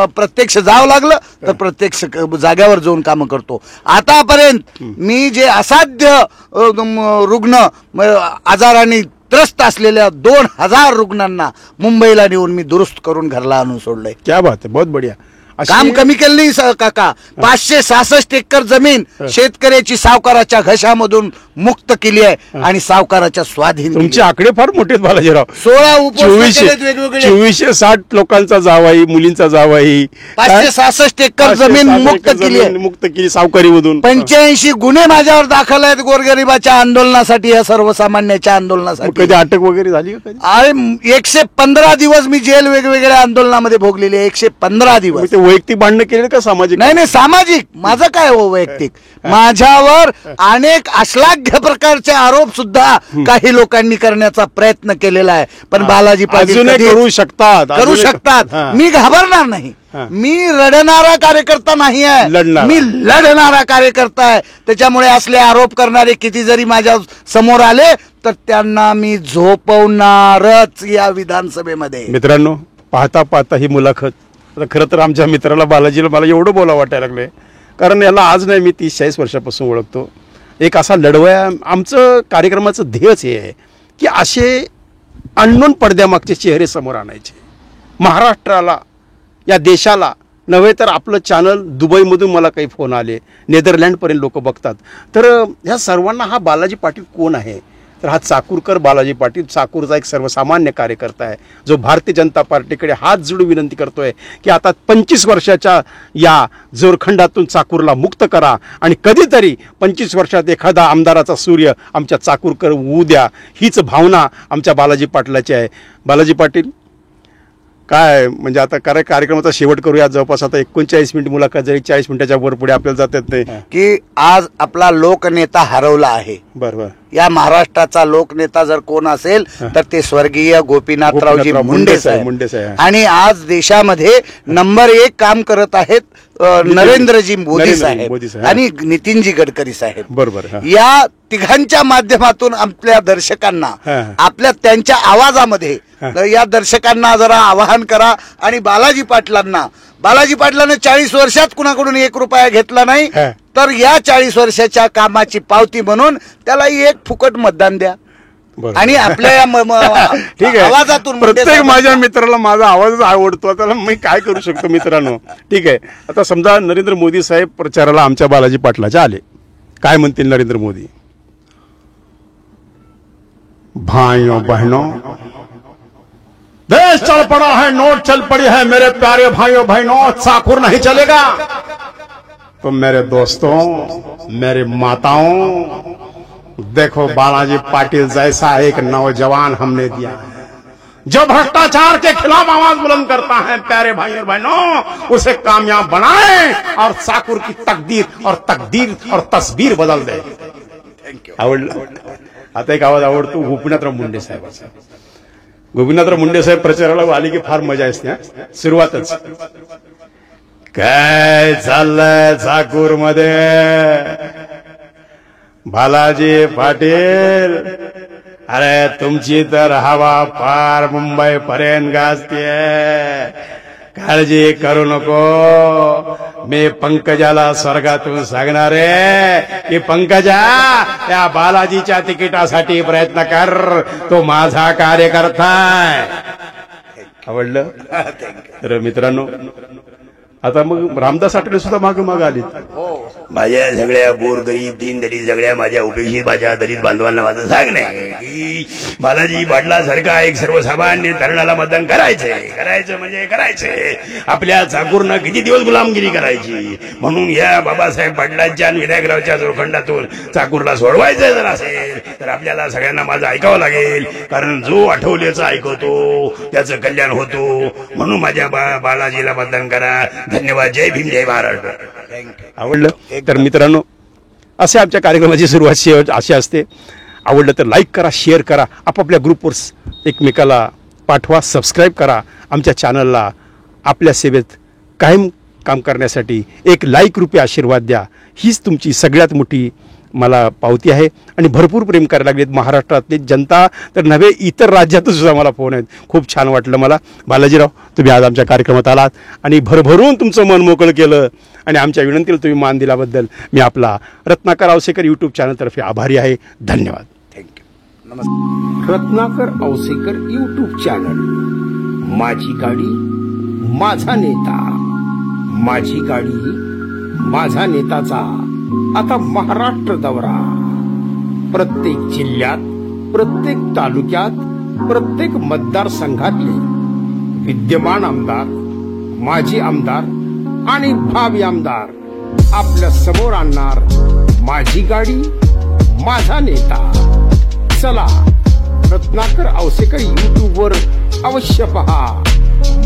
प्रत्यक्ष जावं लागलं तर प्रत्यक्ष जाग्यावर जाऊन कामं करतो. आतापर्यंत मी जे असाध्य रुग्ण आजाराने त्रस्त असलेल्या 2000 रुग्णांना मुंबईला नेऊन मी दुरुस्त करून घरला आणून सोडलंय. क्या बात आहे, बहुत बढिया. काम कमी केलं नाही काका. 566 एकर जमीन शेतकऱ्याची सावकाराच्या घशामधून मुक्त केली आहे आणि सावकाराच्या स्वाधीन. तुमचे आकडे फार मोठे आहेत बालाजीराव. 16 उपोषण 2460 लोकांचा जावाई, मुलींचा जावाई, 566 एकर जमीन मुक्त केली आहे. मुक्त केली सावकारीमधून. 85 गुन्हे माझ्यावर दाखल आहेत गोरगरिबाच्या आंदोलनासाठी, या सर्वसामान्याच्या आंदोलनासाठी. कधी अटक वगैरे झाली का कधी? अरे 115 दिवस मी जेल वेगवेगळ्या आंदोलनामध्ये भोगलेली आहे. 115 दिवस. ते वैयक्तिक भांडणं केले का सामाजिक? नाही, सामाजिक. माझं काय हो वैयक्तिक? माझ्यावर अनेक अश्लाघ्य प्रकारचे आरोप सुद्धा काही लोकांनी करण्याचा प्रयत्न केलेला आहे. पण बालाजी पाटील अजूनही कधीच करू शकतात. हा. मी घाबरणार नाही. हा. मी रडणारा कार्यकर्ता नाही आहे, लढणारा. मी लढणारा कार्यकर्ता आहे. त्याच्यामुळे असले आरोप करणारे किती जरी माझ्या समोर आले तर त्यांना मी झोपवणारच या विधानसभेमध्ये. मित्रांनो, पाहता पाहता ही मुलाखत, आता खरं तर आमच्या मित्राला बालाजीला मला एवढं बोला वाटायला लागलंय, कारण याला आज नाही, मी 30-40 वर्षापासून ओळखतो. एक असा लढवया, आमचं कार्यक्रमाचं ध्येयच हे आहे की असे अननोन पडद्यामागचे चेहरे समोर आणायचे. महाराष्ट्राला, या देशाला नव्हे तर आपलं चॅनल दुबईमधून मला काही फोन आले, नेदरलँडपर्यंत लोक बघतात. तर ह्या सर्वांना हा बालाजी पाटील कोण आहे? तर हा चाकूरकर बालाजी पाटील, चाकूरचा एक सर्वसामान्य कार्यकर्ता आहे, जो भारतीय जनता पार्टीकडे हात जोडून विनंती करतोय की आता 25 वर्षाच्या या जोरखंडातून चाकूरला मुक्त करा आणि कधीतरी 25 वर्षात एखादा आमदाराचा सूर्य आमच्या चाकूरकर होऊ द्या. हीच भावना आमच्या बालाजी पाटलाची आहे. बालाजी पाटील, काय म्हणजे आता कार्यक्रमाचा शेवट करूया. जवळपास आता 39 मिनिट मुलाखत झाली, 40 मिनिटाच्या वर पुढे आपल्याला जात येत नाही की आज आपला लोकनेता हरवला आहे. बरोबर. या महाराष्ट्राचा लोकनेता जर कोण असेल तर ते स्वर्गीय गोपीनाथरावजी मुंडे साहेब. आणि आज देशामध्ये नंबर 1 काम करत आहेत नरेंद्रजी मोदी साहेब आणि नितीनजी गडकरी साहेब. बरोबर. या तिघांच्या माध्यमातून आपल्या दर्शकांना आपल्या त्यांच्या आवाजामध्ये या दर्शकांना जरा आवाहन करा. आणि बालाजी पाटलांना 40 वर्षात कुणाकडून 1 रुपया घेतला नाही, तर या 40 वर्षाच्या कामाची पावती म्हणून त्याला 1 फुकट मतदान द्या. आणि आपल्या ठीक आहे, आवाजातून प्रत्येक माझ्या मित्राला माझा आवाजच आवडतो, त्याला मी काय करू शकतो मित्रांनो. ठीक आहे, आता समजा नरेंद्र मोदी साहेब प्रचाराला आमच्या बालाजी पाटलाच्या आले, काय म्हणतील नरेंद्र मोदी? भाइयों बहनों, देश चल पड़ा है, नोट चल पड़ी है, मेरे प्यारे भाइयों बहनों, चाकुर नहीं चलेगा. तो मेरे दोस्तों, मेरे माताओं, देखो बालाजी पाटिल जैसा एक नौजवान हमने दिया है जो भ्रष्टाचार के खिलाफ आवाज बुलंद करता है. प्यारे भाइयों बहनों, उसे कामयाब बनाए और चाकुर की तकदीर और तस्वीर बदल दे. आवडलं. आता एक आवाज आवडतो गोपीनाथराव मुंडे साहेबांचा. गोपीनाथराव मुंडे साहेब प्रचाराला आले की फार मजा असते. सुरुवातच काय चाललंय चाकूर मध्ये? बालाजी पाटील, अरे तुमची तर हवा फार मुंबई पर्यंत गाजतेय, काळजी करू नको. मी पंकजाला स्वर्गातून सांगणार आहे की पंकजा, त्या बालाजीच्या तिकिटासाठी प्रयत्न कर, तो माझा कार्यकर्ता आहे. आवडलं? तर मित्रांनो, आता मग रामदास आठवले सुद्धा माग आले. माझ्या सगळ्या गोरगरीब दीनदलित सगळ्या माझ्या उपेक्षित माझ्या दलित बांधवांना माझं सांगणं आहे की बालाजी पाटलासारखा एक सर्वसामान्य तरुणाला मतदान करायचं म्हणजे करायचंय. आपल्या चाकूरनं किती दिवस गुलामगिरी करायची, म्हणून या बाबासाहेब पाटलांच्या आणि विनायकरावच्या जोखंडातून चाकूरला सोडवायचं जर असेल तर आपल्याला सगळ्यांना माझं ऐकावं लागेल. कारण जो आठवलेचं ऐकवतो त्याचं कल्याण होतो. म्हणून माझ्या बालाजीला मतदान करा. धन्यवाद. जय भीम, जय महाराष्ट्र. आवडलं? तर मित्रांनो, असे आमच्या कार्यक्रमाची सुरुवात अशी असते. आवडलं तर लाईक करा, शेअर करा, आपापल्या ग्रुपवर एकमेकाला पाठवा, सबस्क्राईब करा. आमच्या चॅनलला आपल्या सेवेत कायम काम करण्यासाठी एक लाईक रूपी आशीर्वाद द्या. हीच तुमची सगळ्यात मोठी मला पावती आहे. आणि भरपूर प्रेम करायला लागलेत महाराष्ट्रातली जनता तर नव्हे, इतर राज्यातून सुद्धा मला फोन आहेत. खूप छान वाटलं मला. बालाजीराव, तुम्ही आज आमच्या कार्यक्रमात आलात आणि भरभरून तुमचं मन मोकळं केलं आणि आमच्या विनंतीला तुम्ही मान दिल्याबद्दल मी आपला रत्नाकर औसेकर यूट्यूब चॅनलतर्फे आभारी आहे. धन्यवाद. थँक्यू. नमस्कार. Ratnakar Ausekar YouTube channel. माझी गाडी माझा नेता. माझी गाडी माझा नेताचा आता महाराष्ट्र दौरा. प्रत्येक जिल्ह्यात, प्रत्येक तालुक्यात, प्रत्येक मतदारसंघातले विद्यमान आमदार, माजी आमदार आणि भावी आमदार आपल्या समोर आणणार माझी गाडी माझा नेता. चला, रत्नाकर औसेकर यूट्यूबवर अवश्य पहा.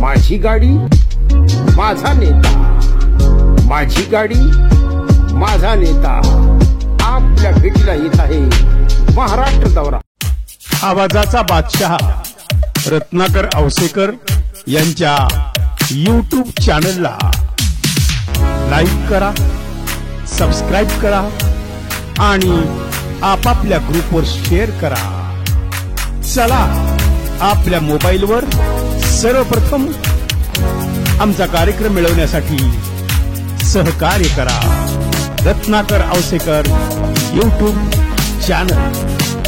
माझी गाडी माझा नेता. माझी गाडी माझा नेता आपल्या भेटीला येत आहे महाराष्ट्र दौरा. आवाजाचा बादशाह रत्नाकर औसेकर यांच्या यूट्यूब चॅनलला लाईक करा, सबस्क्राईब करा आणि आपापल्या ग्रुपवर शेअर करा. चला, आपल्या मोबाईलवर सर्वप्रथम आमचा कार्यक्रम मिळवण्यासाठी सहकार्य करा. Ratnakar Ausekar YouTube channel.